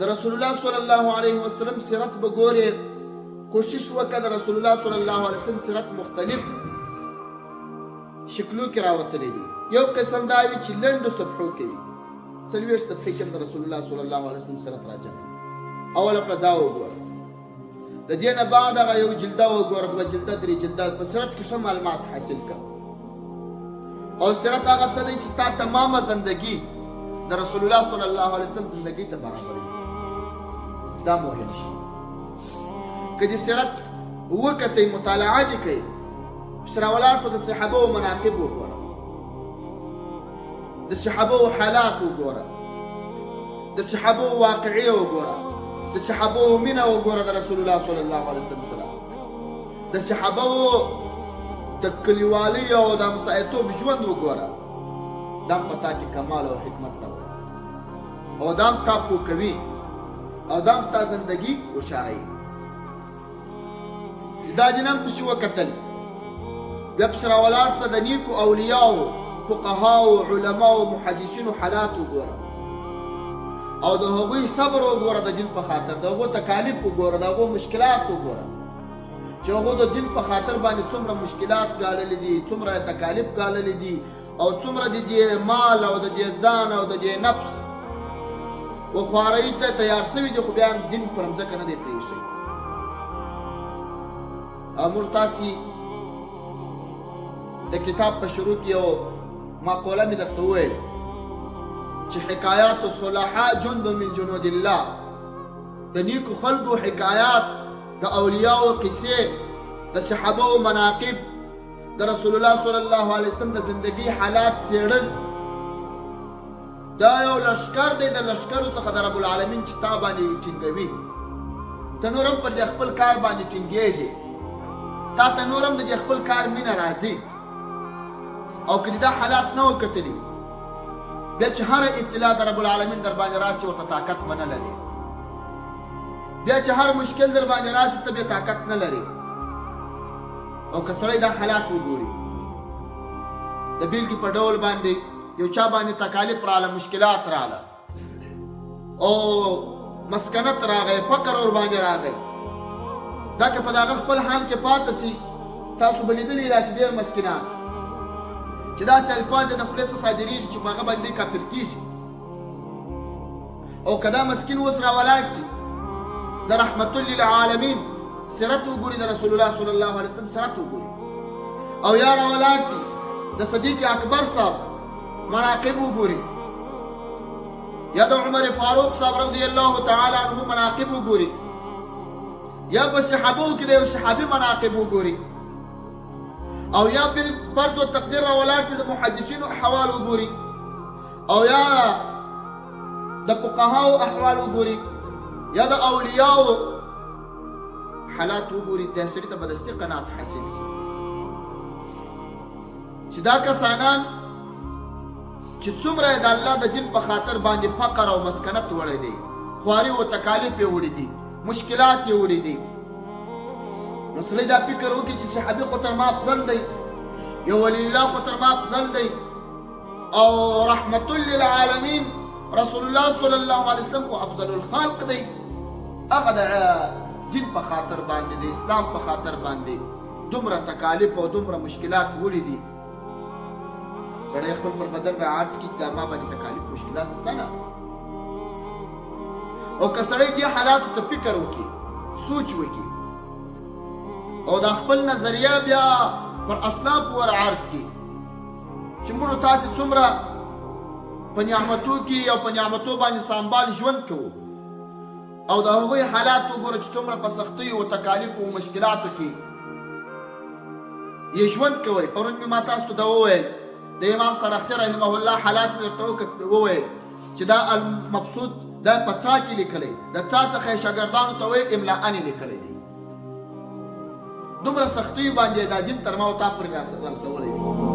د رسول الله صلی الله علیه وسلم سیرت به ګورې، کوشش وکړه د رسول الله صلی الله علیه وسلم سیرت مختلف شکلو کې راوتلی دي. یو قسم دا وي چې لنډو صفحو کې وي، 40 صفحې کې د رسول الله صلی الله علیه وسلم سیرت راجمع. اوله کړه دا وګوره، د دې نه بعد هغه یو جلده وګوره، 2 جلده 3 جلده، په سیرت کې ښه معلومات حاصل کړه. او سیرت هغه څه دی چې ستا تمامه زندگی د رسول الله صلی الله علیه وسلم زندگی ته برابر وي. دا مهم شي. که دې سیرت وکتئ، مطالعه دې کوئ، سره ولاړ شو د صحابه و مناقب وګوره، د صحابه و حالات وګوره، د صحابه و واقعیه وګوره، د صحابه و مینه وګوره د رسول الله صلی الله علیه وسلم سره، د صحابه و د کلیوالي او د همسایتوب ژوند وګوره. دا هم په تا کې کمال او حکمت راوړي، او دا هم تا پوه کوي، او دا هم ستا زندګي هوښیاروي. دا دې نه هم پسې وکتل، بیا پسې راولاړ شه د نیکو اولیاو، فقهاو، علماو، محدثینو حالات وګوره، او د هغوی صبر وګوره د دین په خاطر، د هغو تکالیف وګوره، د هغو مشکلات وګوره چې هغو د دین په خاطر باندې څومره مشکلات ګاللي دي، څومره تکالیف ګاللي دي، او څومره د دې مال او د دې ځان او د دې نفس وخوارۍ ته تیار شوي دي، خو بیا هم دین پر مځکه نه دی پرېښی. او موږ تاسې د کتاب په شروع کې یو مقوله مې درته وویل چې حکایات الصلحاء جند من جنود الله، د نیکو خلکو حکایات، د اولیاءو قصې، د صحابه و مناقب، د رسول الله صلی الله علیه وسلم د زندگی حالات څېړل، دا یو لشکر دی د لشکرو څخه د رب العالمین چې تا باندې ټینګوي. ته نور هم پر دې خپل کار باندې ټینګېږي، تا ته نور هم د دې خپل کار مینه راځي. او که دا حالات نه وکتلي، بیا چې هره ابتلا د رب العالمین در باندې راسي ورته طاقت به نه لري، بیا چې هر مشکل در باندې راسي ته بیا طاقت نه لري. او که سړی دا حالات وګوري، د بیلګې په ډول باندې یو چا باندې تکالیف رااله، مشکلات رااله، او مسکنت راغی، فقر ور باندې راغی، دا که په دغه خپل حال کې پاته سي، تاسو به لیدلي داسې ډېر مسکینان چې داسې الفاظ یې د خولې څخه صادرېږي چې په هغه باندې کافر کېږي. او که دا مسکین اوس راولاړ سي، د رحمت للعالمین سیرت وګوري، د رسول الله صلی الله علیه وسلم سیرت وګوري، او یا راولاړ سي د صدیق اکبر صاحب مناقب وګوري، یا د عمر فاروق صاحب رضی الله تعالی عنه مناقب وګوري، یا په صحابو کې د یو صحابي مناقب وګوري، او یا بالفرض و تقدیر راولاړ سي د محدثینو احوال وګوري، او یا د فقهاو احوال وګوري، یا د اولیاو حالات وګوري، دا سړي ته به دستي قناعت حاصل سي چې دا کسانان چې څومره د الله د دین په خاطر باندې فقر او مسکنت وړی دی، خواري او تکالیف یې وړي دي، مشکلات یې وړي دي، نو سړی دا فکر وکړي چې صحابي خو تر ما افضل دی، یو ولی الله خو تر ما افضل دی، او رحمت للعالمین رسول الله صلی الله علیه وسلم خو افضل الخلق دی. هغه د دین په خاطر باندې، د اسلام په خاطر باندې دومره تکالیف او دومره مشکلات وړي دي. سړی خپل پر بدن را عرض کړي چې دا ما باندې تکالیف مشکلات شته نه. او که سړی دې حالاتو ته فکر وکړي، سوچ وکړي، او دا خپل نظریه بیا پر اسناف ور عرض کړي چې موږ تاسې څومره په نعمتو کې او په نعمتو باندې سنبال ژوند کوو، او د هغوی حالات وګوره چې څومره په سختیو او تکالیفو او مشکلاتو کې یې ژوند کوئ. پرون مې ما تاسو ته دا وویل، د امام سرخسی رحمه الله حالات مې درته وویل چې دا المبسوط دا په څا کې لیکلی، د څا څخه یې شاګردانو ته ویل املاء لیکلی دی. دومره سختیو باندې دا دین تر ما او تا پورې رسولی دی.